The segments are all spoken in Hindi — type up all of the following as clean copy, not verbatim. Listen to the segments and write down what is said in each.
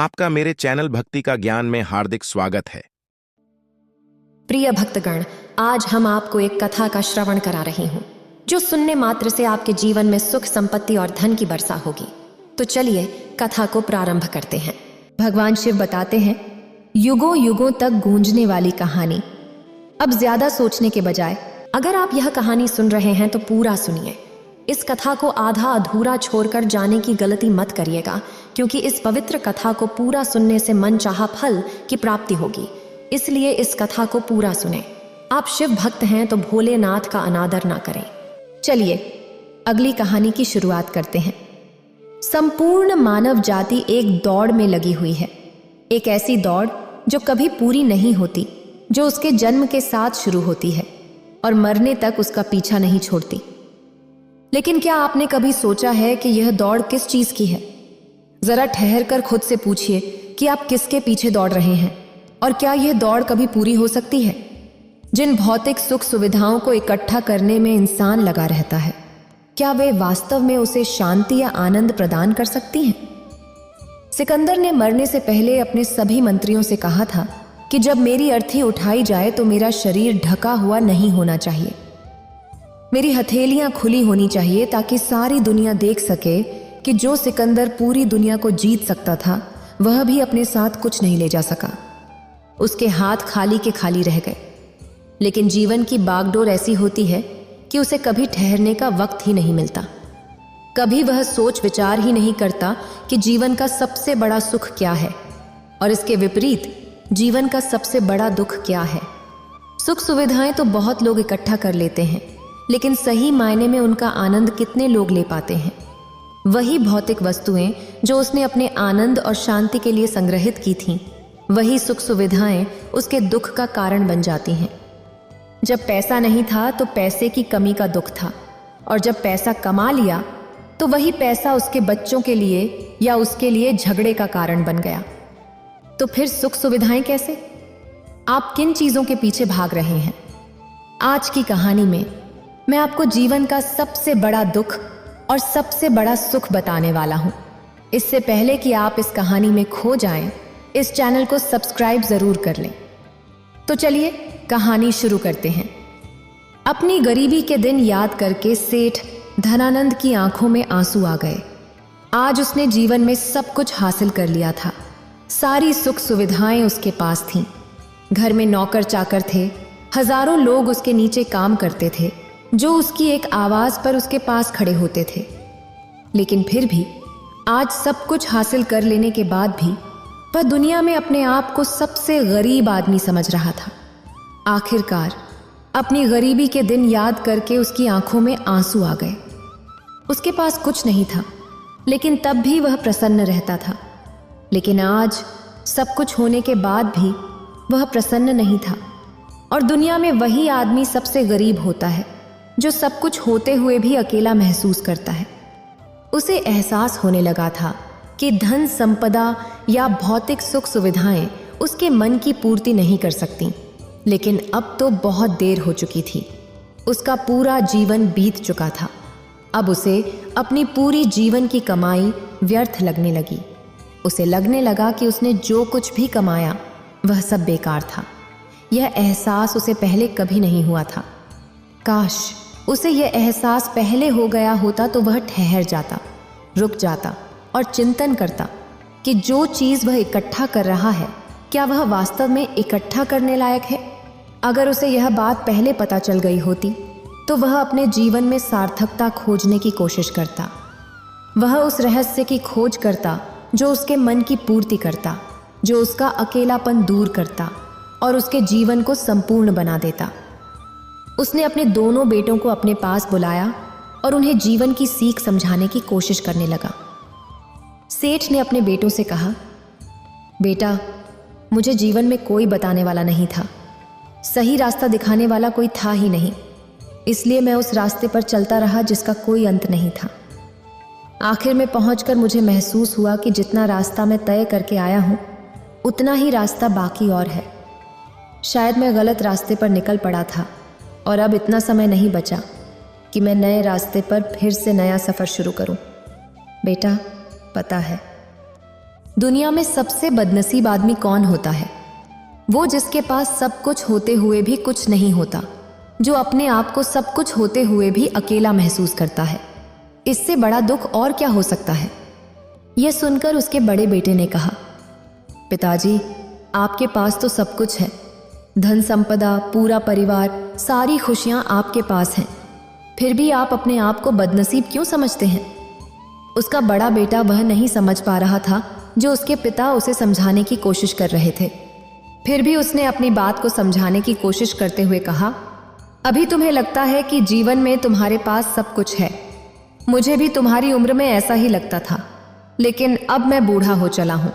आपका मेरे चैनल भक्ति का ज्ञान में हार्दिक स्वागत है। प्रिय भक्तगण, आज हम आपको एक कथा का श्रवण करा रही हूँ जो सुनने मात्र से आपके जीवन में सुख, संपत्ति और धन की वर्षा होगी। तो चलिए कथा को प्रारंभ करते हैं। भगवान शिव बताते हैं, युगों युगों तक गूंजने वाली कहानी। अब ज्यादा सोचने के बजाय अगर आप यह कहानी सुन रहे हैं तो पूरा सुनिए। इस कथा को आधा अधूरा छोड़कर जाने की गलती मत करिएगा, क्योंकि इस पवित्र कथा को पूरा सुनने से मनचाहा फल की प्राप्ति होगी। इसलिए इस कथा को पूरा सुने। आप शिव भक्त हैं तो भोलेनाथ का अनादर ना करें। चलिए अगली कहानी की शुरुआत करते हैं। संपूर्ण मानव जाति एक दौड़ में लगी हुई है। एक ऐसी दौड़ जो कभी पूरी नहीं होती, जो उसके जन्म के साथ शुरू होती है और मरने तक उसका पीछा नहीं छोड़ती। लेकिन क्या आपने कभी सोचा है कि यह दौड़ किस चीज की है? जरा ठहर कर खुद से पूछिए कि आप किसके पीछे दौड़ रहे हैं और क्या यह दौड़ कभी पूरी हो सकती है? जिन भौतिक सुख सुविधाओं को इकट्ठा करने में इंसान लगा रहता है, क्या वे वास्तव में उसे शांति या आनंद प्रदान कर सकती हैं? सिकंदर ने मरने से पहले अपने सभी मंत्रियों से कहा था कि जब मेरी अर्थी उठाई जाए तो मेरा शरीर ढका हुआ नहीं होना चाहिए। मेरी हथेलियां खुली होनी चाहिए ताकि सारी दुनिया देख सके कि जो सिकंदर पूरी दुनिया को जीत सकता था, वह भी अपने साथ कुछ नहीं ले जा सका। उसके हाथ खाली के खाली रह गए। लेकिन जीवन की बागडोर ऐसी होती है कि उसे कभी ठहरने का वक्त ही नहीं मिलता। कभी वह सोच विचार ही नहीं करता कि जीवन का सबसे बड़ा सुख क्या है और इसके विपरीत जीवन का सबसे बड़ा दुख क्या है। सुख सुविधाएं तो बहुत लोग इकट्ठा कर लेते हैं, लेकिन सही मायने में उनका आनंद कितने लोग ले पाते हैं? वही भौतिक वस्तुएं जो उसने अपने आनंद और शांति के लिए संग्रहित की थीं, वही सुख सुविधाएं उसके दुख का कारण बन जाती हैं। जब पैसा नहीं था तो पैसे की कमी का दुख था, और जब पैसा कमा लिया तो वही पैसा उसके बच्चों के लिए या उसके लिए झगड़े का कारण बन गया। तो फिर सुख सुविधाएं कैसे? आप किन चीजों के पीछे भाग रहे हैं? आज की कहानी में मैं आपको जीवन का सबसे बड़ा दुख और सबसे बड़ा सुख बताने वाला हूं। इससे पहले कि आप इस कहानी में खो जाएं, इस चैनल को सब्सक्राइब जरूर कर लें। तो चलिए कहानी शुरू करते हैं। अपनी गरीबी के दिन याद करके सेठ धनानंद की आंखों में आंसू आ गए। आज उसने जीवन में सब कुछ हासिल कर लिया था। सारी सुख सुविधाएं उसके पास थीं। घर में नौकर चाकर थे, हजारों लोग उसके नीचे काम करते थे, जो उसकी एक आवाज पर उसके पास खड़े होते थे। लेकिन फिर भी आज सब कुछ हासिल कर लेने के बाद भी वह दुनिया में अपने आप को सबसे गरीब आदमी समझ रहा था। आखिरकार अपनी गरीबी के दिन याद करके उसकी आंखों में आंसू आ गए। उसके पास कुछ नहीं था, लेकिन तब भी वह प्रसन्न रहता था। लेकिन आज सब कुछ होने के बाद भी वह प्रसन्न नहीं था। और दुनिया में वही आदमी सबसे गरीब होता है जो सब कुछ होते हुए भी अकेला महसूस करता है। उसे एहसास होने लगा था कि धन संपदा या भौतिक सुख सुविधाएं उसके मन की पूर्ति नहीं कर सकती। लेकिन अब तो बहुत देर हो चुकी थी। उसका पूरा जीवन बीत चुका था। अब उसे अपनी पूरी जीवन की कमाई व्यर्थ लगने लगी। उसे लगने लगा कि उसने जो कुछ भी कमाया वह सब बेकार था। यह एहसास उसे पहले कभी नहीं हुआ था। काश उसे यह एहसास पहले हो गया होता तो वह ठहर जाता, रुक जाता और चिंतन करता कि जो चीज़ वह इकट्ठा कर रहा है, क्या वह वास्तव में इकट्ठा करने लायक है? अगर उसे यह बात पहले पता चल गई होती तो वह अपने जीवन में सार्थकता खोजने की कोशिश करता। वह उस रहस्य की खोज करता जो उसके मन की पूर्ति करता, जो उसका अकेलापन दूर करता और उसके जीवन को संपूर्ण बना देता। उसने अपने दोनों बेटों को अपने पास बुलाया और उन्हें जीवन की सीख समझाने की कोशिश करने लगा। सेठ ने अपने बेटों से कहा, बेटा, मुझे जीवन में कोई बताने वाला नहीं था। सही रास्ता दिखाने वाला कोई था ही नहीं, इसलिए मैं उस रास्ते पर चलता रहा जिसका कोई अंत नहीं था। आखिर में पहुंचकर मुझे महसूस हुआ कि जितना रास्ता मैं तय करके आया हूं, उतना ही रास्ता बाकी और है। शायद मैं गलत रास्ते पर निकल पड़ा था और अब इतना समय नहीं बचा कि मैं नए रास्ते पर फिर से नया सफ़र शुरू करूं। बेटा, पता है दुनिया में सबसे बदनसीब आदमी कौन होता है? वो जिसके पास सब कुछ होते हुए भी कुछ नहीं होता, जो अपने आप को सब कुछ होते हुए भी अकेला महसूस करता है। इससे बड़ा दुख और क्या हो सकता है? यह सुनकर उसके बड़े बेटे ने कहा, पिताजी, आपके पास तो सब कुछ है, धन संपदा, पूरा परिवार, सारी खुशियां आपके पास हैं, फिर भी आप अपने आप को बदनसीब क्यों समझते हैं? उसका बड़ा बेटा वह नहीं समझ पा रहा था जो उसके पिता उसे समझाने की कोशिश कर रहे थे। फिर भी उसने अपनी बात को समझाने की कोशिश करते हुए कहा, अभी तुम्हें लगता है कि जीवन में तुम्हारे पास सब कुछ है। मुझे भी तुम्हारी उम्र में ऐसा ही लगता था, लेकिन अब मैं बूढ़ा हो चला हूं।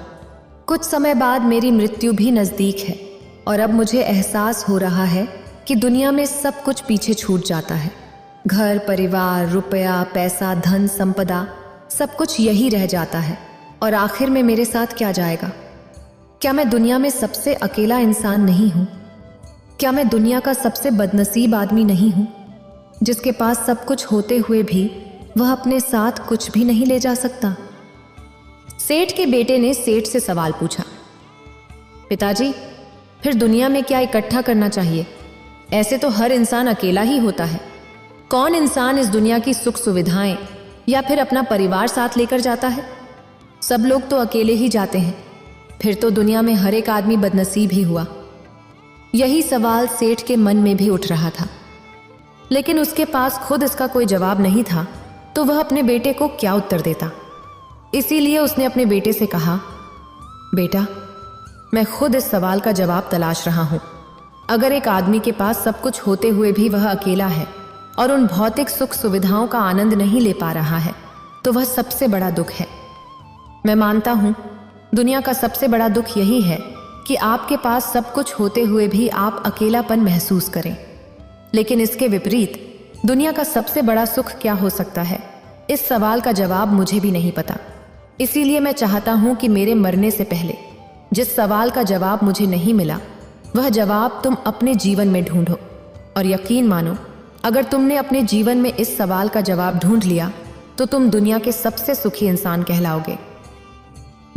कुछ समय बाद मेरी मृत्यु भी नजदीक है और अब मुझे एहसास हो रहा है कि दुनिया में सब कुछ पीछे छूट जाता है। घर, परिवार, रुपया, पैसा, धन, संपदा, सब कुछ यही रह जाता है और आखिर में मेरे साथ क्या जाएगा? क्या मैं दुनिया में सबसे अकेला इंसान नहीं हूं? क्या मैं दुनिया का सबसे बदनसीब आदमी नहीं हूं, जिसके पास सब कुछ होते हुए भी वह अपने साथ कुछ भी नहीं ले जा सकता? सेठ के बेटे ने सेठ से सवाल पूछा, पिताजी, फिर दुनिया में क्या इकट्ठा करना चाहिए? ऐसे तो हर इंसान अकेला ही होता है। कौन इंसान इस दुनिया की सुख सुविधाएं या फिर अपना परिवार साथ लेकर जाता है? सब लोग तो अकेले ही जाते हैं। फिर तो दुनिया में हर एक आदमी बदनसीब ही हुआ। यही सवाल सेठ के मन में भी उठ रहा था, लेकिन उसके पास खुद इसका कोई जवाब नहीं था, तो वह अपने बेटे को क्या उत्तर देता। इसीलिए उसने अपने बेटे से कहा, बेटा, मैं खुद इस सवाल का जवाब तलाश रहा हूं। अगर एक आदमी के पास सब कुछ होते हुए भी वह अकेला है और उन भौतिक सुख सुविधाओं का आनंद नहीं ले पा रहा है, तो वह सबसे बड़ा दुख है। मैं मानता हूं दुनिया का सबसे बड़ा दुख यही है कि आपके पास सब कुछ होते हुए भी आप अकेलापन महसूस करें। लेकिन इसके विपरीत दुनिया का सबसे बड़ा सुख क्या हो सकता है? इस सवाल का जवाब मुझे भी नहीं पता। इसीलिए मैं चाहता हूं कि मेरे मरने से पहले जिस सवाल का जवाब मुझे नहीं मिला, वह जवाब तुम अपने जीवन में ढूंढो। और यकीन मानो, अगर तुमने अपने जीवन में इस सवाल का जवाब ढूंढ लिया तो तुम दुनिया के सबसे सुखी इंसान कहलाओगे।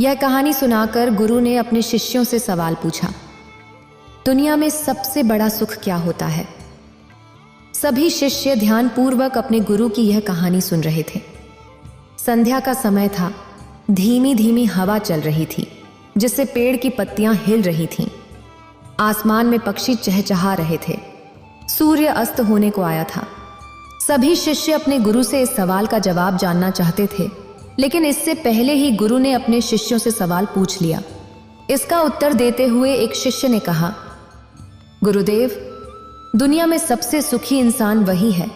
यह कहानी सुनाकर गुरु ने अपने शिष्यों से सवाल पूछा, दुनिया में सबसे बड़ा सुख क्या होता है? सभी शिष्य ध्यानपूर्वक अपने गुरु की यह कहानी सुन रहे थे। संध्या का समय था। धीमी धीमी हवा चल रही थी, जिससे पेड़ की पत्तियां हिल रही थीं। आसमान में पक्षी चहचहा रहे थे। सूर्य अस्त होने को आया था। सभी शिष्य अपने गुरु से इस सवाल का जवाब जानना चाहते थे, लेकिन इससे पहले ही गुरु ने अपने शिष्यों से सवाल पूछ लिया। इसका उत्तर देते हुए एक शिष्य ने कहा, गुरुदेव, दुनिया में सबसे सुखी इंसान वही है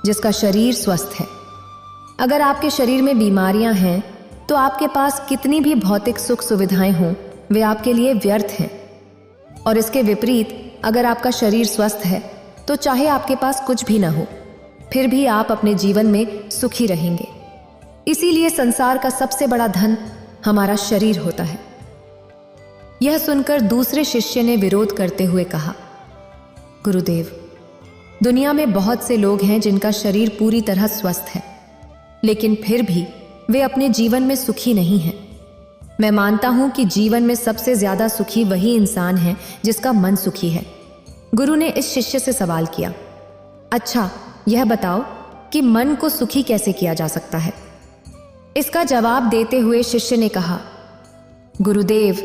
जिसका शरीर स्वस्थ है। अगर आपके शरीर में बीमारियां हैं तो आपके पास कितनी भी भौतिक सुख सुविधाएं हों, वे आपके लिए व्यर्थ हैं। और इसके विपरीत, अगर आपका शरीर स्वस्थ है तो चाहे आपके पास कुछ भी न हो, फिर भी आप अपने जीवन में सुखी रहेंगे। इसीलिए संसार का सबसे बड़ा धन हमारा शरीर होता है। यह सुनकर दूसरे शिष्य ने विरोध करते हुए कहा, गुरुदेव, दुनिया में बहुत से लोग हैं जिनका शरीर पूरी तरह स्वस्थ है, लेकिन फिर भी वे अपने जीवन में सुखी नहीं हैं। मैं मानता हूं कि जीवन में सबसे ज्यादा सुखी वही इंसान है जिसका मन सुखी है। गुरु ने इस शिष्य से सवाल किया, अच्छा, यह बताओ कि मन को सुखी कैसे किया जा सकता है? इसका जवाब देते हुए शिष्य ने कहा, गुरुदेव,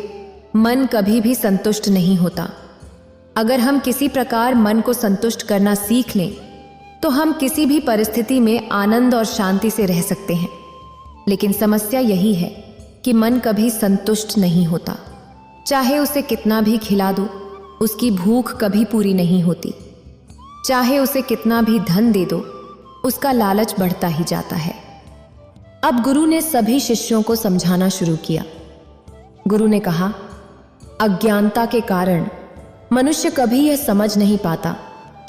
मन कभी भी संतुष्ट नहीं होता। अगर हम किसी प्रकार मन को संतुष्ट करना सीख लें तो हम किसी भी परिस्थिति में आनंद और शांति से रह सकते हैं। लेकिन समस्या यही है कि मन कभी संतुष्ट नहीं होता। चाहे उसे कितना भी खिला दो, उसकी भूख कभी पूरी नहीं होती। चाहे उसे कितना भी धन दे दो, उसका लालच बढ़ता ही जाता है। अब गुरु ने सभी शिष्यों को समझाना शुरू किया। गुरु ने कहा, अज्ञानता के कारण मनुष्य कभी यह समझ नहीं पाता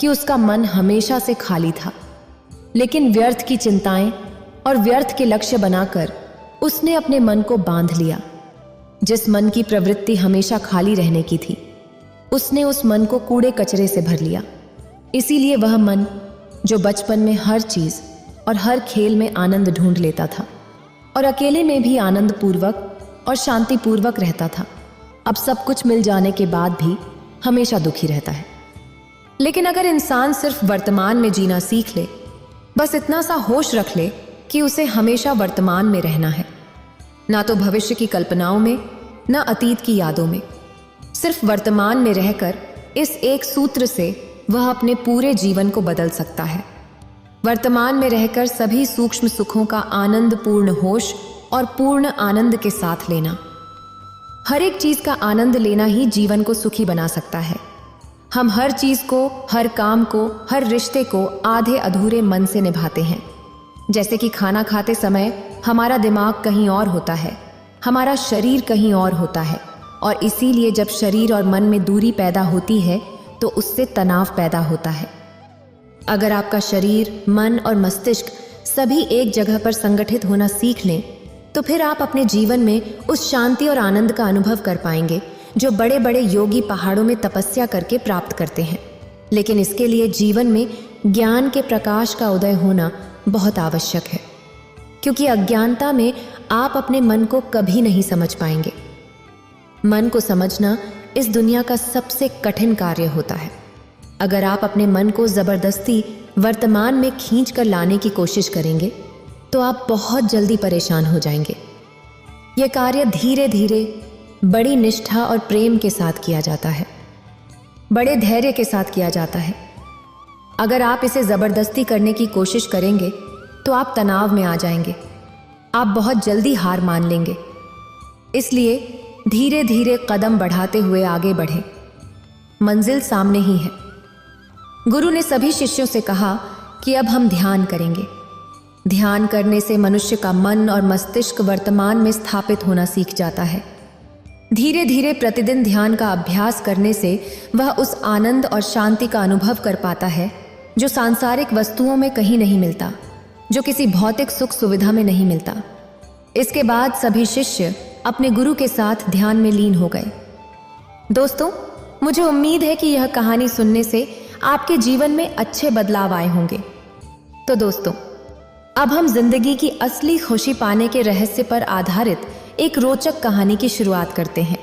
कि उसका मन हमेशा से खाली था, लेकिन व्यर्थ की चिंताएं और व्यर्थ के लक्ष्य बनाकर उसने अपने मन को बांध लिया। जिस मन की प्रवृत्ति हमेशा खाली रहने की थी, उसने उस मन को कूड़े कचरे से भर लिया। इसीलिए वह मन, जो बचपन में हर चीज और हर खेल में आनंद ढूंढ लेता था और अकेले में भी आनंद पूर्वक और शांतिपूर्वक रहता था। अब सब कुछ मिल जाने के बाद भी हमेशा दुखी रहता है। लेकिन अगर इंसान सिर्फ वर्तमान में जीना सीख ले, बस इतना सा होश रख ले कि उसे हमेशा वर्तमान में रहना है, ना तो भविष्य की कल्पनाओं में, ना अतीत की यादों में, सिर्फ वर्तमान में रहकर इस एक सूत्र से वह अपने पूरे जीवन को बदल सकता है। वर्तमान में रहकर सभी सूक्ष्म सुखों का आनंद पूर्ण होश और पूर्ण आनंद के साथ लेना। हर एक चीज का आनंद लेना ही जीवन को सुखी बना सकता है। हम हर चीज को, हर काम को, हर रिश्ते को आधे अधूरे मन से निभाते हैं। जैसे कि खाना खाते समय हमारा दिमाग कहीं और होता है, हमारा शरीर कहीं और होता है, और इसीलिए जब शरीर और मन में दूरी पैदा होती है तो उससे तनाव पैदा होता है। अगर आपका शरीर, मन और मस्तिष्क सभी एक जगह पर संगठित होना सीख लें तो फिर आप अपने जीवन में उस शांति और आनंद का अनुभव कर पाएंगे जो बड़े बड़े योगी पहाड़ों में तपस्या करके प्राप्त करते हैं। लेकिन इसके लिए जीवन में ज्ञान के प्रकाश का उदय होना बहुत आवश्यक है, क्योंकि अज्ञानता में आप अपने मन को कभी नहीं समझ पाएंगे। मन को समझना इस दुनिया का सबसे कठिन कार्य होता है। अगर आप अपने मन को जबरदस्ती वर्तमान में खींच कर लाने की कोशिश करेंगे तो आप बहुत जल्दी परेशान हो जाएंगे। यह कार्य धीरे धीरे बड़ी निष्ठा और प्रेम के साथ किया जाता है, बड़े धैर्य के साथ किया जाता है। अगर आप इसे जबरदस्ती करने की कोशिश करेंगे तो आप तनाव में आ जाएंगे, आप बहुत जल्दी हार मान लेंगे। इसलिए धीरे धीरे कदम बढ़ाते हुए आगे बढ़ें, मंजिल सामने ही है। गुरु ने सभी शिष्यों से कहा कि अब हम ध्यान करेंगे। ध्यान करने से मनुष्य का मन और मस्तिष्क वर्तमान में स्थापित होना सीख जाता है। धीरे धीरे प्रतिदिन ध्यान का अभ्यास करने से वह उस आनंद और शांति का अनुभव कर पाता है जो सांसारिक वस्तुओं में कहीं नहीं मिलता, जो किसी भौतिक सुख सुविधा में नहीं मिलता। इसके बाद सभी शिष्य अपने गुरु के साथ ध्यान में लीन हो गए। दोस्तों, मुझे उम्मीद है कि यह कहानी सुनने से आपके जीवन में अच्छे बदलाव आए होंगे। तो दोस्तों, अब हम जिंदगी की असली खुशी पाने के रहस्य पर आधारित एक रोचक कहानी की शुरुआत करते हैं।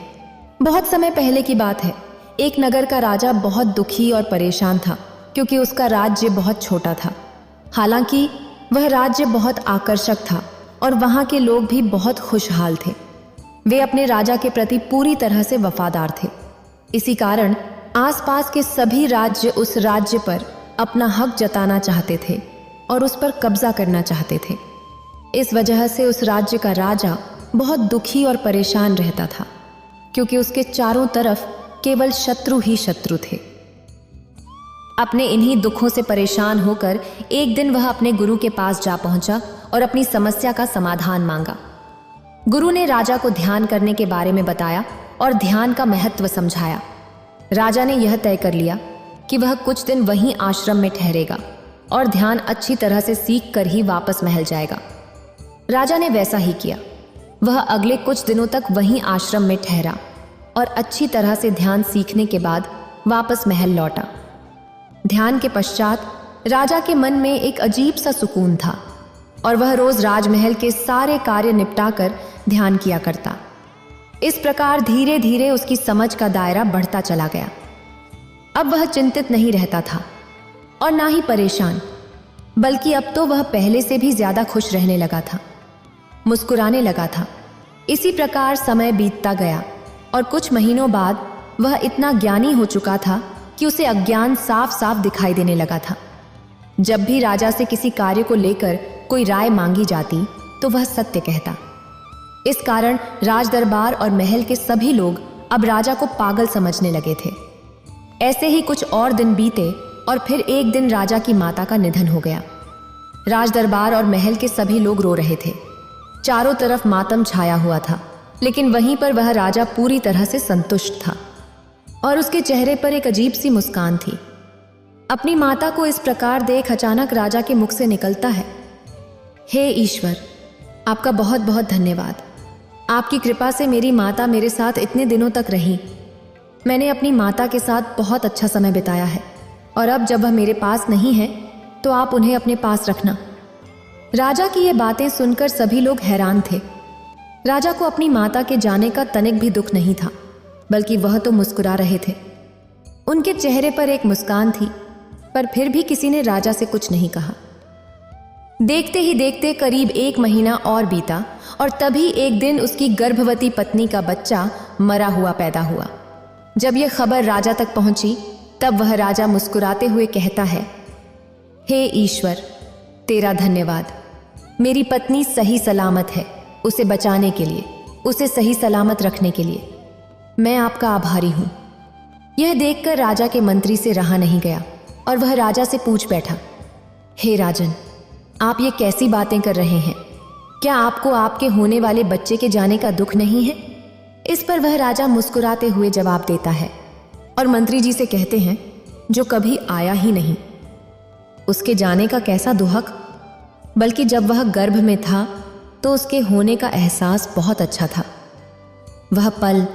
बहुत समय पहले की बात है। एक नगर का राजा बहुत दुखी और परेशान था क्योंकि उसका राज्य बहुत छोटा था। हालांकि वह राज्य बहुत आकर्षक था और वहां के लोग भी बहुत खुशहाल थे। वे अपने राजा के प्रति पूरी तरह से वफादार थे। इसी कारण आसपास के सभी राज्य उस राज्य पर अपना हक जताना चाहते थे और उस पर कब्जा करना चाहते थे। इस वजह से उस राज्य का राजा बहुत दुखी और परेशान रहता था क्योंकि उसके चारों तरफ केवल शत्रु ही शत्रु थे। अपने इन्हीं दुखों से परेशान होकर एक दिन वह अपने गुरु के पास जा पहुंचा और अपनी समस्या का समाधान मांगा। गुरु ने राजा को ध्यान करने के बारे में बताया और ध्यान का महत्व समझाया। राजा ने यह तय कर लिया कि वह कुछ दिन वहीं आश्रम में ठहरेगा और ध्यान अच्छी तरह से सीख कर ही वापस महल जाएगा। राजा ने वैसा ही किया। वह अगले कुछ दिनों तक वहीं आश्रम में ठहरा और अच्छी तरह से ध्यान सीखने के बाद वापस महल लौटा। ध्यान के पश्चात राजा के मन में एक अजीब सा सुकून था और वह रोज राजमहल के सारे कार्य निपटाकर ध्यान किया करता। इस प्रकार धीरे धीरे उसकी समझ का दायरा बढ़ता चला गया। अब वह चिंतित नहीं रहता था और ना ही परेशान, बल्कि अब तो वह पहले से भी ज्यादा खुश रहने लगा था, मुस्कुराने लगा था। इसी प्रकार समय बीतता गया और कुछ महीनों बाद वह इतना ज्ञानी हो चुका था कि उसे अज्ञान साफ साफ दिखाई देने लगा था। जब भी राजा से किसी कार्य को लेकर कोई राय मांगी जाती तो वह सत्य कहता। इस कारण राजदरबार और महल के सभी लोग अब राजा को पागल समझने लगे थे। ऐसे ही कुछ और दिन बीते और फिर एक दिन राजा की माता का निधन हो गया। राजदरबार और महल के सभी लोग रो रहे थे। चारों तरफ मातम छाया हुआ था, लेकिन वहीं पर वह राजा पूरी तरह से संतुष्ट था और उसके चेहरे पर एक अजीब सी मुस्कान थी। अपनी माता को इस प्रकार देख अचानक राजा के मुख से निकलता है, हे ईश्वर, आपका बहुत बहुत धन्यवाद। आपकी कृपा से मेरी माता मेरे साथ इतने दिनों तक रही। मैंने अपनी माता के साथ बहुत अच्छा समय बिताया है और अब जब वह मेरे पास नहीं है तो आप उन्हें अपने पास रखना। राजा की ये बातें सुनकर सभी लोग हैरान थे। राजा को अपनी माता के जाने का तनिक भी दुख नहीं था, बल्कि वह तो मुस्कुरा रहे थे। उनके चेहरे पर एक मुस्कान थी, पर फिर भी किसी ने राजा से कुछ नहीं कहा। देखते ही देखते करीब 1 महीना और बीता और तभी एक दिन उसकी गर्भवती पत्नी का बच्चा मरा हुआ पैदा हुआ। जब यह खबर राजा तक पहुंची, तब वह राजा मुस्कुराते हुए कहता है, हे ईश्वर, तेरा धन्यवाद। मेरी पत्नी सही सलामत है। उसे बचाने के लिए, उसे सही सलामत रखने के लिए मैं आपका आभारी हूं। यह देखकर राजा के मंत्री से रहा नहीं गया और वह राजा से पूछ बैठा, हे राजन, आप ये कैसी बातें कर रहे हैं? क्या आपको आपके होने वाले बच्चे के जाने का दुख नहीं है? इस पर वह राजा मुस्कुराते हुए जवाब देता है और मंत्री जी से कहते हैं, जो कभी आया ही नहीं, उसके जाने का कैसा दुहक, बल्कि जब वह गर्भ में था तो उसके होने का एहसास बहुत अच्छा था। वह पल,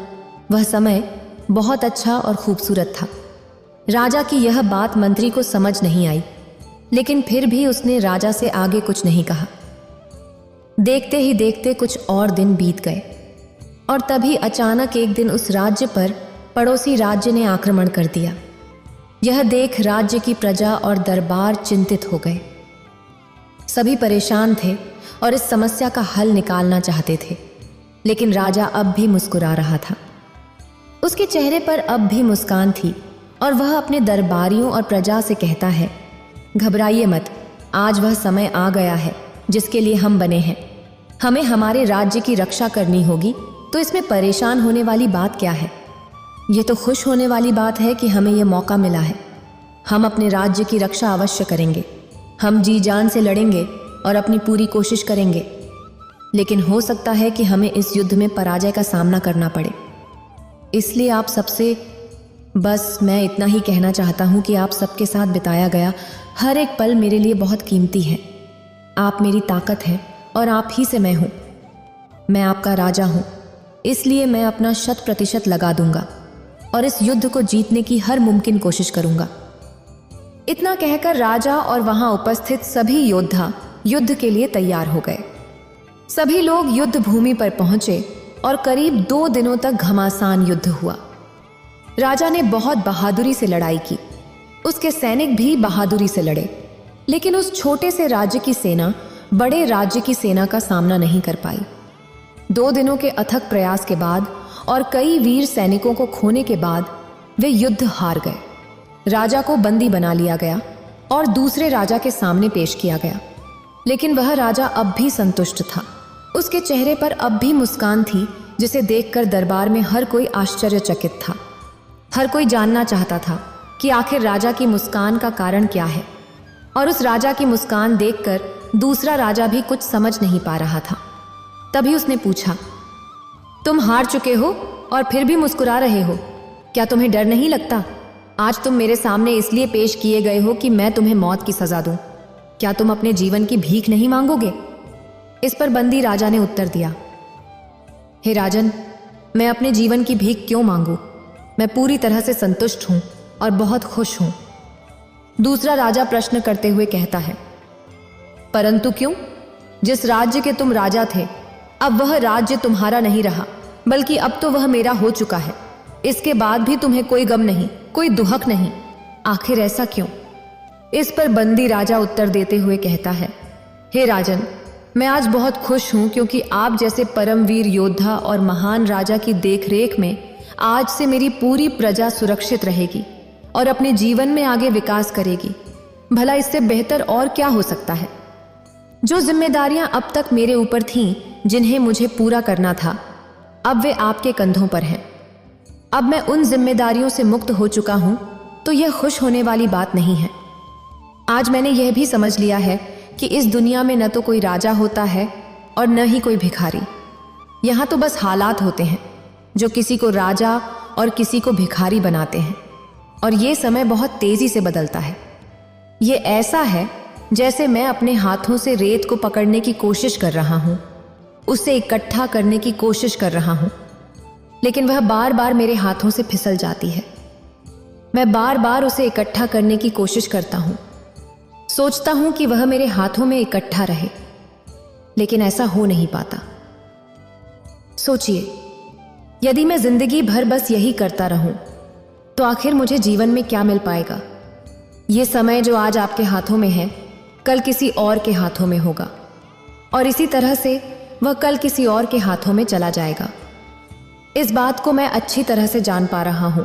वह समय बहुत अच्छा और खूबसूरत था। राजा की यह बात मंत्री को समझ नहीं आई, लेकिन फिर भी उसने राजा से आगे कुछ नहीं कहा। देखते ही देखते कुछ और दिन बीत गए और तभी अचानक एक दिन उस राज्य पर पड़ोसी राज्य ने आक्रमण कर दिया। यह देख राज्य की प्रजा और दरबार चिंतित हो गए। सभी परेशान थे और इस समस्या का हल निकालना चाहते थे, लेकिन राजा अब भी मुस्कुरा रहा था। उसके चेहरे पर अब भी मुस्कान थी और वह अपने दरबारियों और प्रजा से कहता है, घबराइए मत, आज वह समय आ गया है जिसके लिए हम बने हैं। हमें हमारे राज्य की रक्षा करनी होगी, तो इसमें परेशान होने वाली बात क्या है? ये तो खुश होने वाली बात है कि हमें यह मौका मिला है। हम अपने राज्य की रक्षा अवश्य करेंगे। हम जी जान से लड़ेंगे और अपनी पूरी कोशिश करेंगे, लेकिन हो सकता है कि हमें इस युद्ध में पराजय का सामना करना पड़े। इसलिए आप सबसे बस मैं इतना ही कहना चाहता हूं कि आप सबके साथ बिताया गया हर एक पल मेरे लिए बहुत कीमती है। आप मेरी ताकत हैं और आप ही से मैं हूं। मैं आपका राजा हूं, इसलिए मैं अपना 100% लगा दूंगा और इस युद्ध को जीतने की हर मुमकिन कोशिश करूंगा। इतना कहकर राजा और वहां उपस्थित सभी योद्धा युद्ध के लिए तैयार हो गए। सभी लोग युद्ध भूमि पर पहुंचे और करीब 2 दिनों तक घमासान युद्ध हुआ। राजा ने बहुत बहादुरी से लड़ाई की, उसके सैनिक भी बहादुरी से लड़े, लेकिन उस छोटे से राज्य की सेना बड़े राज्य की सेना का सामना नहीं कर पाई। 2 दिनों के अथक प्रयास के बाद और कई वीर सैनिकों को खोने के बाद वे युद्ध हार गए। राजा को बंदी बना लिया गया और दूसरे राजा के सामने पेश किया गया, लेकिन वह राजा अब भी संतुष्ट था। उसके चेहरे पर अब भी मुस्कान थी, जिसे देखकर दरबार में हर कोई आश्चर्यचकित था। हर कोई जानना चाहता था कि आखिर राजा की मुस्कान का कारण क्या है, और उस राजा की मुस्कान देखकर दूसरा राजा भी कुछ समझ नहीं पा रहा था। तभी उसने पूछा, तुम हार चुके हो और फिर भी मुस्कुरा रहे हो, क्या तुम्हें डर नहीं लगता? आज तुम मेरे सामने इसलिए पेश किए गए हो कि मैं तुम्हें मौत की सजा दूं। क्या तुम अपने जीवन की भीख नहीं मांगोगे? इस पर बंदी राजा ने उत्तर दिया, हे राजन, मैं अपने जीवन की भीख क्यों मांगू? मैं पूरी तरह से संतुष्ट हूं और बहुत खुश हूं। दूसरा राजा प्रश्न करते हुए कहता है, परंतु क्यों? जिस राज्य के तुम राजा थे, अब वह राज्य तुम्हारा नहीं रहा, बल्कि अब तो वह मेरा हो चुका है। इसके बाद भी तुम्हें कोई गम नहीं, कोई दुहक नहीं। आखिर ऐसा क्यों? इस पर बंदी राजा उत्तर देते हुए कहता है, हे राजन, मैं आज बहुत खुश हूं क्योंकि आप जैसे परमवीर योद्धा और महान राजा की देखरेख में आज से मेरी पूरी प्रजा सुरक्षित रहेगी और अपने जीवन में आगे विकास करेगी। भला इससे बेहतर और क्या हो सकता है? जो जिम्मेदारियां अब तक मेरे ऊपर थीं, जिन्हें मुझे पूरा करना था, अब वे आपके कंधों पर हैं। अब मैं उन जिम्मेदारियों से मुक्त हो चुका हूं, तो यह खुश होने वाली बात नहीं है। आज मैंने यह भी समझ लिया है कि इस दुनिया में न तो कोई राजा होता है और न ही कोई भिखारी। यहाँ तो बस हालात होते हैं जो किसी को राजा और किसी को भिखारी बनाते हैं, और ये समय बहुत तेजी से बदलता है। ये ऐसा है जैसे मैं अपने हाथों से रेत को पकड़ने की कोशिश कर रहा हूं, उसे इकट्ठा करने की कोशिश कर रहा हूं, लेकिन वह बार बार मेरे हाथों से फिसल जाती है। मैं बार बार उसे इकट्ठा करने की कोशिश करता हूं, सोचता हूं कि वह मेरे हाथों में इकट्ठा रहे, लेकिन ऐसा हो नहीं पाता। सोचिए, यदि मैं जिंदगी भर बस यही करता रहूं, तो आखिर मुझे जीवन में क्या मिल पाएगा? ये समय जो आज आपके हाथों में है, कल किसी और के हाथों में होगा, और इसी तरह से वह कल किसी और के हाथों में चला जाएगा। इस बात को मैं अच्छी तरह से जान पा रहा हूं,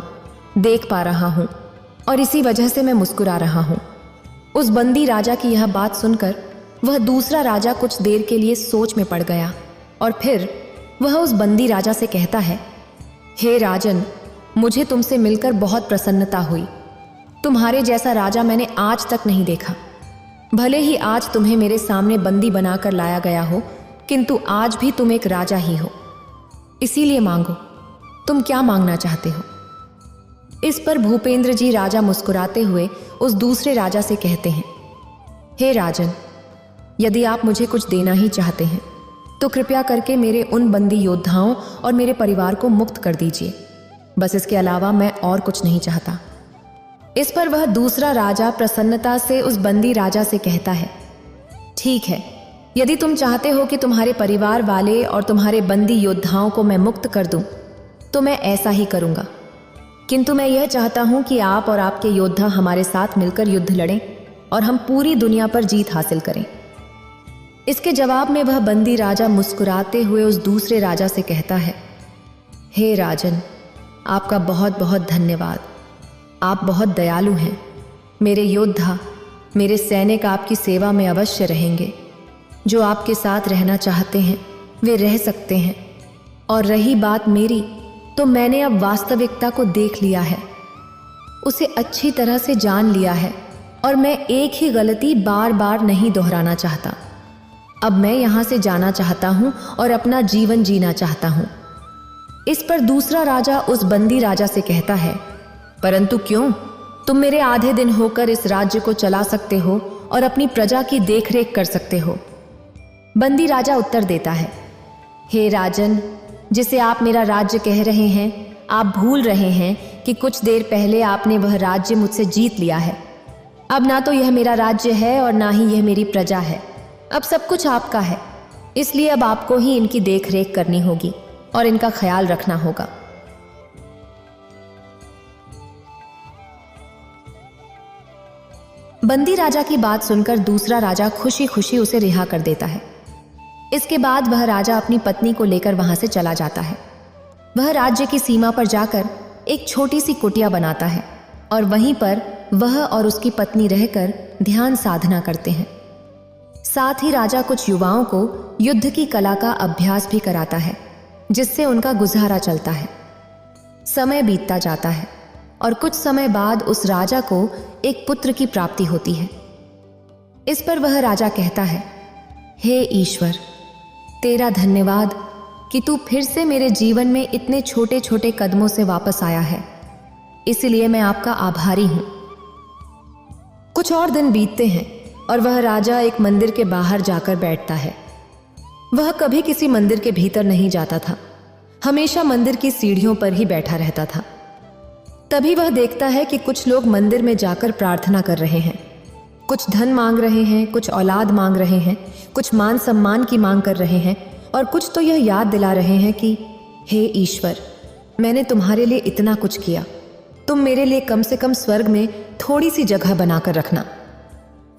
देख पा रहा हूं, और इसी वजह से मैं मुस्कुरा रहा हूं। उस बंदी राजा की यह बात सुनकर वह दूसरा राजा कुछ देर के लिए सोच में पड़ गया, और फिर वह उस बंदी राजा से कहता है, हे राजन, मुझे तुमसे मिलकर बहुत प्रसन्नता हुई। तुम्हारे जैसा राजा मैंने आज तक नहीं देखा। भले ही आज तुम्हें मेरे सामने बंदी बनाकर लाया गया हो, किंतु आज भी तुम एक राजा ही हो। इसीलिए मांगो, तुम क्या मांगना चाहते हो? इस पर भूपेंद्र जी राजा मुस्कुराते हुए उस दूसरे राजा से कहते हैं, हे राजन, यदि आप मुझे कुछ देना ही चाहते हैं तो कृपया करके मेरे उन बंदी योद्धाओं और मेरे परिवार को मुक्त कर दीजिए। बस इसके अलावा मैं और कुछ नहीं चाहता। इस पर वह दूसरा राजा प्रसन्नता से उस बंदी राजा से कहता है, ठीक है, यदि तुम चाहते हो कि तुम्हारे परिवार वाले और तुम्हारे बंदी योद्धाओं को मैं मुक्त कर दूं, तो मैं ऐसा ही करूंगा। किंतु मैं यह चाहता हूं कि आप और आपके योद्धा हमारे साथ मिलकर युद्ध लड़ें और हम पूरी दुनिया पर जीत हासिल करें। इसके जवाब में वह बंदी राजा मुस्कुराते हुए उस दूसरे राजा से कहता है, हे राजन, आपका बहुत बहुत धन्यवाद। आप बहुत दयालु हैं। मेरे योद्धा, मेरे सैनिक आपकी सेवा में अवश्य रहेंगे। जो आपके साथ रहना चाहते हैं वे रह सकते हैं। और रही बात मेरी, तो मैंने अब वास्तविकता को देख लिया है, उसे अच्छी तरह से जान लिया है, और मैं एक ही गलती बार बार नहीं दोहराना चाहता। अब मैं यहां से जाना चाहता हूं और अपना जीवन जीना चाहता हूं। इस पर दूसरा राजा उस बंदी राजा से कहता है, परंतु क्यों? तुम मेरे आधे दिन होकर इस राज्य को चला सकते हो और अपनी प्रजा की देखरेख कर सकते हो। बंदी राजा उत्तर देता है, हे राजन, जिसे आप मेरा राज्य कह रहे हैं, आप भूल रहे हैं कि कुछ देर पहले आपने वह राज्य मुझसे जीत लिया है। अब ना तो यह मेरा राज्य है और ना ही यह मेरी प्रजा है। अब सब कुछ आपका है, इसलिए अब आपको ही इनकी देखरेख करनी होगी और इनका ख्याल रखना होगा। बंदी राजा की बात सुनकर दूसरा राजा खुशी खुशी उसे रिहा कर देता है। इसके बाद वह राजा अपनी पत्नी को लेकर वहां से चला जाता है। वह राज्य की सीमा पर जाकर एक छोटी सी कुटिया बनाता है और वहीं पर वह और उसकी पत्नी रहकर ध्यान साधना करते हैं। साथ ही राजा कुछ युवाओं को युद्ध की कला का अभ्यास भी कराता है, जिससे उनका गुजारा चलता है। समय बीतता जाता है और कुछ समय बाद उस राजा को एक पुत्र की प्राप्ति होती है। इस पर वह राजा कहता है, हे ईश्वर, तेरा धन्यवाद कि तू फिर से मेरे जीवन में इतने छोटे छोटे कदमों से वापस आया है, इसलिए मैं आपका आभारी हूं। कुछ और दिन बीतते हैं और वह राजा एक मंदिर के बाहर जाकर बैठता है। वह कभी किसी मंदिर के भीतर नहीं जाता था, हमेशा मंदिर की सीढ़ियों पर ही बैठा रहता था। तभी वह देखता है कि कुछ लोग मंदिर में जाकर प्रार्थना कर रहे हैं। कुछ धन मांग रहे हैं, कुछ औलाद मांग रहे हैं, कुछ मान सम्मान की मांग कर रहे हैं, और कुछ तो यह याद दिला रहे हैं कि हे ईश्वर, मैंने तुम्हारे लिए इतना कुछ किया, तुम मेरे लिए कम से कम स्वर्ग में थोड़ी सी जगह बनाकर रखना।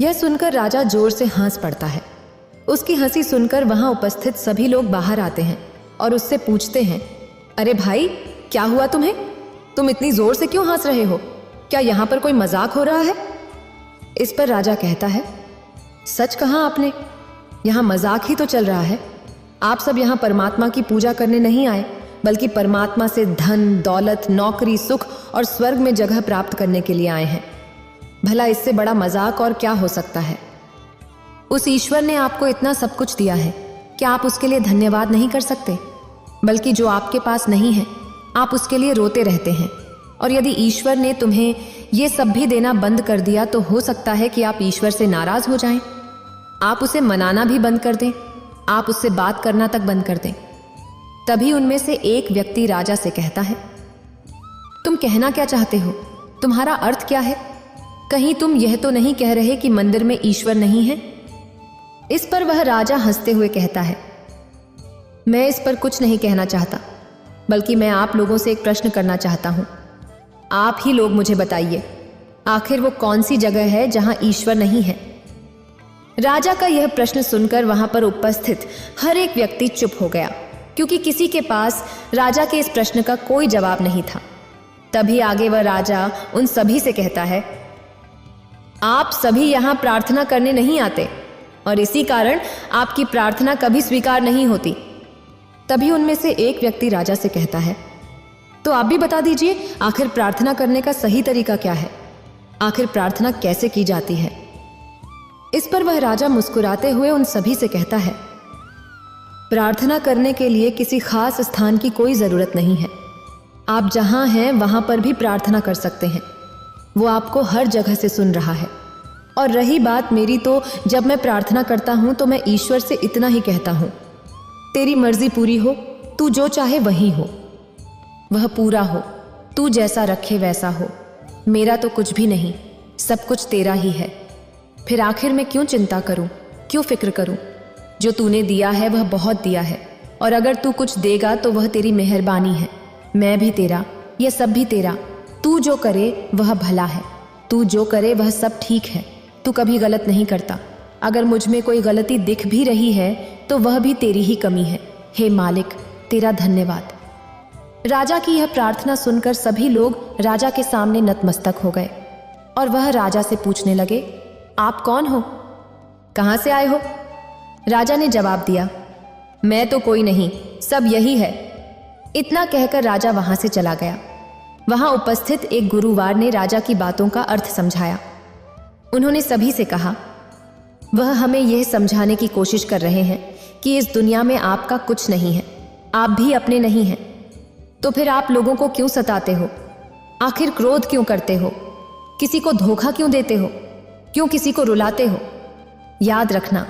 यह सुनकर राजा जोर से हंस पड़ता है। उसकी हंसी सुनकर वहां उपस्थित सभी लोग बाहर आते हैं और उससे पूछते हैं, अरे भाई, क्या हुआ तुम्हें? तुम इतनी जोर से क्यों हंस रहे हो? क्या यहां पर कोई मजाक हो रहा है? इस पर राजा कहता है, सच कहा आपने, यहां मजाक ही तो चल रहा है। आप सब यहां परमात्मा की पूजा करने नहीं आए, बल्कि परमात्मा से धन, दौलत, नौकरी, सुख और स्वर्ग में जगह प्राप्त करने के लिए आए हैं। भला इससे बड़ा मजाक और क्या हो सकता है? उस ईश्वर ने आपको इतना सब कुछ दिया है, क्या आप उसके लिए धन्यवाद नहीं कर सकते? बल्कि जो आपके पास नहीं है, आप उसके लिए रोते रहते हैं। और यदि ईश्वर ने तुम्हें ये सब भी देना बंद कर दिया, तो हो सकता है कि आप ईश्वर से नाराज हो जाएं। आप उसे मनाना भी बंद कर दें, आप उससे बात करना तक बंद कर दें। तभी उनमें से एक व्यक्ति राजा से कहता है, तुम कहना क्या चाहते हो? तुम्हारा अर्थ क्या है? कहीं तुम यह तो नहीं कह रहे कि मंदिर में ईश्वर नहीं है? इस पर वह राजा हंसते हुए कहता है, मैं इस पर कुछ नहीं कहना चाहता, बल्कि मैं आप लोगों से एक प्रश्न करना चाहता हूँ। आप ही लोग मुझे बताइए, आखिर वो कौन सी जगह है जहां ईश्वर नहीं है? राजा का यह प्रश्न सुनकर वहां पर उपस्थित हर एक व्यक्ति चुप हो गया, क्योंकि किसी के पास राजा के इस प्रश्न का कोई जवाब नहीं था। तभी आगे वह राजा उन सभी से कहता है, आप सभी यहां प्रार्थना करने नहीं आते और इसी कारण आपकी प्रार्थना कभी स्वीकार नहीं होती। तभी उनमें से एक व्यक्ति राजा से कहता है, तो आप भी बता दीजिए, आखिर प्रार्थना करने का सही तरीका क्या है? आखिर प्रार्थना कैसे की जाती है? इस पर वह राजा मुस्कुराते हुए उन सभी से कहता है, प्रार्थना करने के लिए किसी खास स्थान की कोई जरूरत नहीं है। आप जहां हैं वहां पर भी प्रार्थना कर सकते हैं। वो आपको हर जगह से सुन रहा है। और रही बात मेरी, तो जब मैं प्रार्थना करता हूं तो मैं ईश्वर से इतना ही कहता हूं, तेरी मर्जी पूरी हो, तू जो चाहे वही हो, वह पूरा हो, तू जैसा रखे वैसा हो। मेरा तो कुछ भी नहीं, सब कुछ तेरा ही है। फिर आखिर मैं क्यों चिंता करूं, क्यों फिक्र करूं? जो तूने दिया है वह बहुत दिया है, और अगर तू कुछ देगा तो वह तेरी मेहरबानी है। मैं भी तेरा, यह सब भी तेरा। तू जो करे वह भला है, तू जो करे वह सब ठीक है। तू कभी गलत नहीं करता। अगर मुझ में कोई गलती दिख भी रही है तो वह भी तेरी ही कमी है। हे मालिक, तेरा धन्यवाद। राजा की यह प्रार्थना सुनकर सभी लोग राजा के सामने नतमस्तक हो गए और वह राजा से पूछने लगे, आप कौन हो? कहां से आए हो? राजा ने जवाब दिया, मैं तो कोई नहीं, सब यही है। इतना कहकर राजा वहां से चला गया। वहां उपस्थित एक गुरुवार ने राजा की बातों का अर्थ समझाया। उन्होंने सभी से कहा, वह हमें यह समझाने की कोशिश कर रहे हैं कि इस दुनिया में आपका कुछ नहीं है, आप भी अपने नहीं हैं। तो फिर आप लोगों को क्यों सताते हो? आखिर क्रोध क्यों करते हो? किसी को धोखा क्यों देते हो? क्यों किसी को रुलाते हो? याद रखना,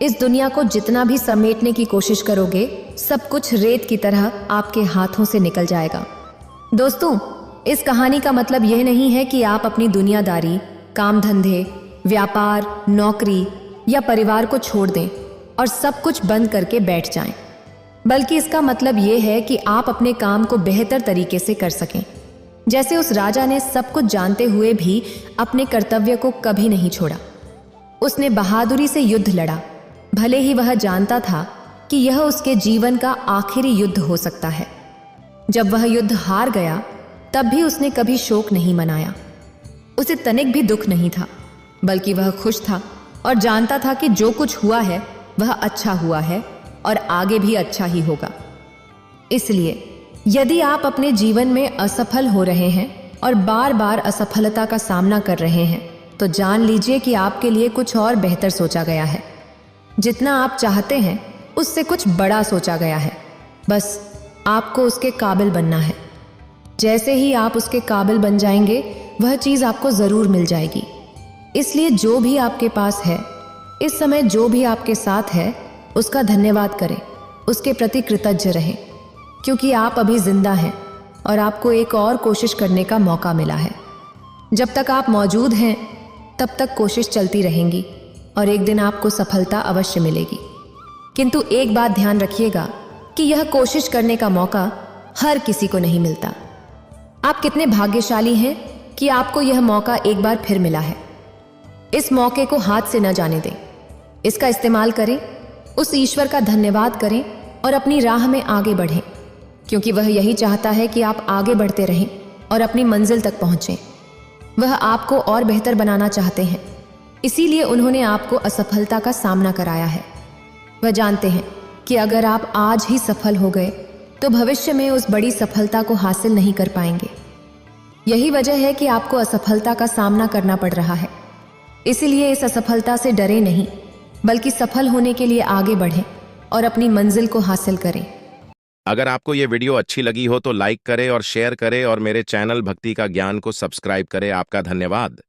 इस दुनिया को जितना भी समेटने की कोशिश करोगे, सब कुछ रेत की तरह आपके हाथों से निकल जाएगा। दोस्तों, इस कहानी का मतलब यह नहीं है कि आप अपनी दुनियादारी, काम धंधे, व्यापार, नौकरी या परिवार को छोड़ दें और सब कुछ बंद करके बैठ जाएं। बल्कि इसका मतलब यह है कि आप अपने काम को बेहतर तरीके से कर सकें। जैसे उस राजा ने सब कुछ जानते हुए भी अपने कर्तव्य को कभी नहीं छोड़ा। उसने बहादुरी से युद्ध लड़ा, भले ही वह जानता था कि यह उसके जीवन का आखिरी युद्ध हो सकता है। जब वह युद्ध हार गया, तब भी उसने कभी शोक नहीं मनाया। उसे तनिक भी दुख नहीं था, बल्कि वह खुश था और जानता था कि जो कुछ हुआ है वह अच्छा हुआ है और आगे भी अच्छा ही होगा। इसलिए यदि आप अपने जीवन में असफल हो रहे हैं और बार बार असफलता का सामना कर रहे हैं, तो जान लीजिए कि आपके लिए कुछ और बेहतर सोचा गया है। जितना आप चाहते हैं उससे कुछ बड़ा सोचा गया है। बस आपको उसके काबिल बनना है। जैसे ही आप उसके काबिल बन जाएंगे, वह चीज़ आपको ज़रूर मिल जाएगी। इसलिए जो भी आपके पास है, इस समय जो भी आपके साथ है, उसका धन्यवाद करें, उसके प्रति कृतज्ञ रहें, क्योंकि आप अभी जिंदा हैं और आपको एक और कोशिश करने का मौका मिला है। जब तक आप मौजूद हैं, तब तक कोशिश चलती रहेंगी और एक दिन आपको सफलता अवश्य मिलेगी। किंतु एक बात ध्यान रखिएगा कि यह कोशिश करने का मौका हर किसी को नहीं मिलता। आप कितने भाग्यशाली हैं कि आपको यह मौका एक बार फिर मिला है। इस मौके को हाथ से न जाने दें, इसका इस्तेमाल करें, उस ईश्वर का धन्यवाद करें और अपनी राह में आगे बढ़ें, क्योंकि वह यही चाहता है कि आप आगे बढ़ते रहें और अपनी मंजिल तक पहुंचें। वह आपको और बेहतर बनाना चाहते हैं, इसीलिए उन्होंने आपको असफलता का सामना कराया है। वह जानते हैं कि अगर आप आज ही सफल हो गए तो भविष्य में उस बड़ी सफलता को हासिल नहीं कर पाएंगे। यही वजह है कि आपको असफलता का सामना करना पड़ रहा है। इसीलिए इस असफलता से डरे नहीं, बल्कि सफल होने के लिए आगे बढ़ें और अपनी मंजिल को हासिल करें। अगर आपको ये वीडियो अच्छी लगी हो तो लाइक करें और शेयर करें और मेरे चैनल भक्ति का ज्ञान को सब्सक्राइब करें। आपका धन्यवाद।